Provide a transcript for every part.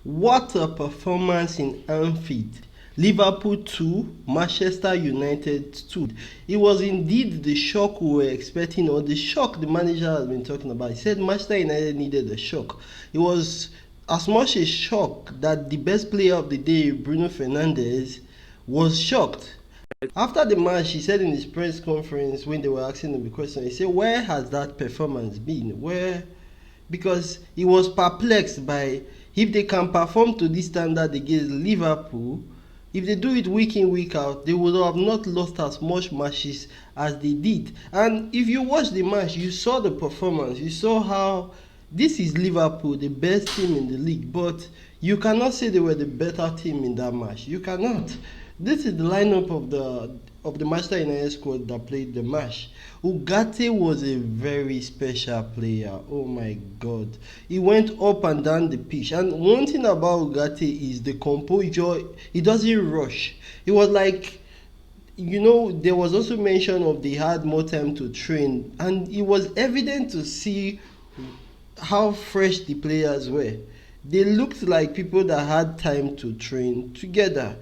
What a performance in Anfield. Liverpool 2, Manchester United 2. It was indeed the shock we were expecting, or the shock the manager has been talking about. He said Manchester United needed a shock. It was as much a shock that the best player of the day, Bruno Fernandes, was shocked. After the match, he said in his press conference when they were asking him the question, he said, where has that performance been? Where? Because he was perplexed by if they can perform to this standard against Liverpool, if they do it week in, week out, they would have not lost as much matches as they did. And if you watch the match, you saw the performance, you saw how this is Liverpool, the best team in the league, but you cannot say they were the better team in that match. You cannot. This is the lineup of the Manchester United squad that played the match. Ugarte was a very special player. Oh my God. He went up and down the pitch. And one thing about Ugarte is the composure. He doesn't rush. It was like, there was also mention of they had more time to train. And it was evident to see how fresh the players were. They looked like people that had time to train together.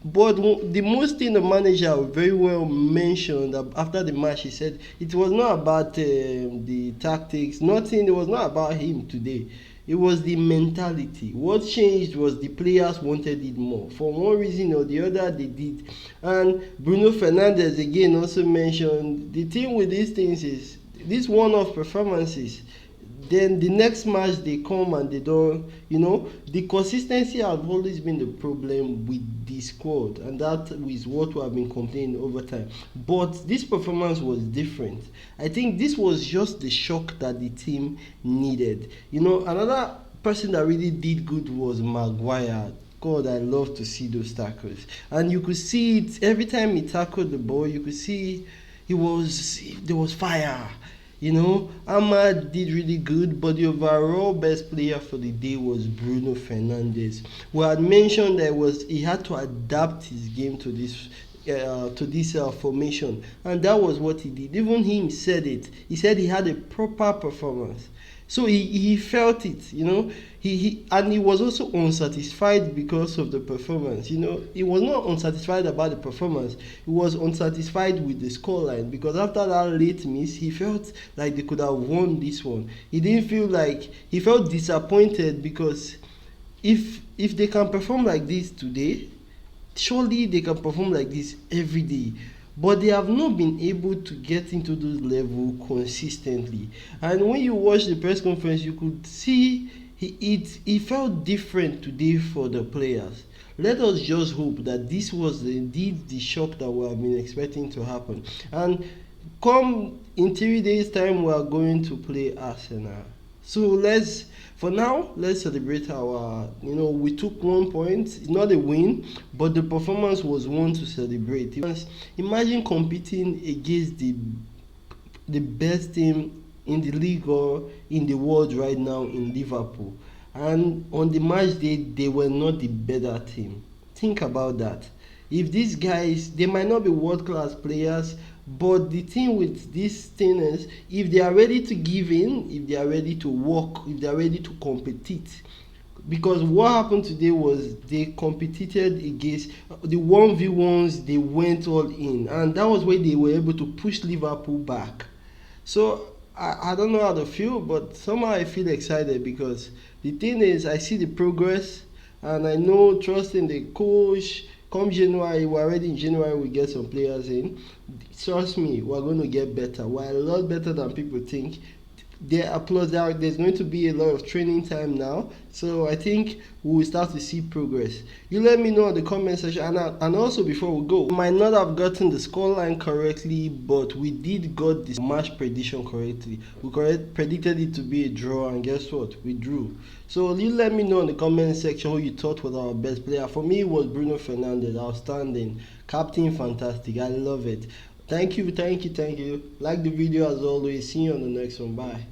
But the most thing the manager very well mentioned after the match, he said it was not about the tactics, nothing. It was not about him today. It was the mentality. What changed was the players wanted it more. For one reason or the other, they did. And Bruno Fernandes again also mentioned the thing with these things is these one-off performances. Then the next match they come and they don't, the consistency has always been the problem with the squad, and that is what we have been complaining over time. But this performance was different. I think this was just the shock that the team needed. Another person that really did good was Maguire. God, I love to see those tackles. And you could see it every time he tackled the ball, you could see there was fire. Ahmad did really good, but the overall best player for the day was Bruno Fernandes. We had mentioned that he had to adapt his game to this formation, and that was what he did. Even him said it. He said he had a proper performance. So he felt it, and he was also unsatisfied because of the performance. He was not unsatisfied about the performance. He was unsatisfied with the scoreline because after that late miss, he felt like they could have won this one. He felt disappointed because if they can perform like this today, surely they can perform like this every day. But they have not been able to get into those levels consistently. And when you watch the press conference, you could see it felt different today for the players. Let us just hope that this was indeed the shock that we have been expecting to happen. And come in 3 days' time, we are going to play Arsenal. So let's celebrate we took 1 point. It's not a win, but the performance was one to celebrate. Imagine competing against the best team in the league or in the world right now in Liverpool. And on the match day, they were not the better team. Think about that. If these guys, they might not be world-class players, but the thing with this thing is, if they are ready to give in, if they are ready to work, if they are ready to compete, because what happened today was they competed against the 1v1s, they went all in, and that was where they were able to push Liverpool back. So I don't know how to feel, but somehow I feel excited because the thing is, I see the progress, and I know trusting the coach. Come January, we're already in January, we get some players in. Trust me, we're going to get better. We're a lot better than people think. There's going to be a lot of training time now, so I think we will start to see progress. You let me know in the comment section, and also before we go, we might not have gotten the scoreline correctly, but we did got this match prediction correctly. We predicted it to be a draw, and guess what? We drew. So you let me know in the comment section who you thought was our best player. For me, it was Bruno Fernandes, outstanding, captain, fantastic. I love it. Thank you. Like the video as always. See you on the next one. Bye.